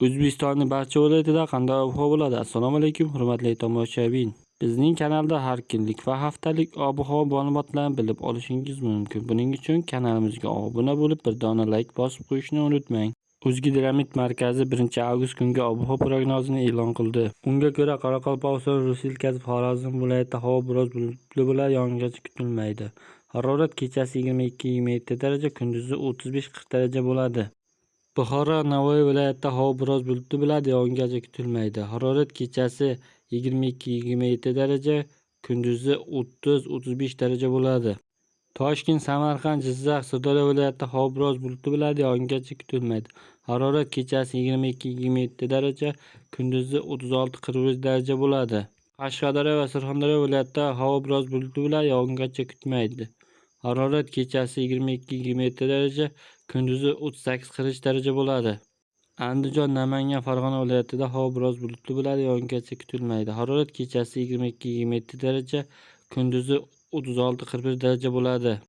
O'zbekistonning barcha viloyatida qanday ob-havo bo'ladi? Assalomu alaykum, hurmatli tomoshabin. Bizning kanalda har kunlik va haftalik ob-havo ma'lumotlarini bilib olishingiz mumkin. Buning uchun kanalimizga obuna bo'lib, bir dona like bosib qo'yishni unutmang. O'zgidromet markazi 1-avgust kungi ob-havo prognozini e'lon qildi. Unga ko'ra, Qoraqalpog'iston, Rus yelkasi, Xorazm viloyatida havo biroz bulutli bo'ladi, yog'ingarchilik kutilmaydi. Harorat kechasi 22-27 daraja, kunduzi 35-40 daraja bo'ladi. Buxoro, Navoiy viloyatida havo biroz bulutli bo'ladi, yog'ingarchilik kutilmaydi. Harorat kechasi 22-27 daraja, kunduzi 30-35 daraja bo'ladi. Toshkent, Samarqand, Jizzax, Sirdaryo viloyatida havo biroz bulutli bo'ladi, yog'ingarchilik kutilmaydi. Harorat kechasi 22-27 daraja, kunduzi 36-41 daraja bo'ladi. Qashqadaryo va Surxondaryo viloyatida havo biroz bulutli bo'ladi, yog'ingarchilik kutilmaydi. Harorat kechasi 22-27 daraja, kunduzi 38-40 daraja bo'ladi. Andijon, Namangan, Farg'ona viloyatida havo biroz bulutli bo'ladi, yog'ingarchilik kutilmaydi. Harorat kechasi 22-27 daraja, kunduzi 36-41 daraja bo'ladi.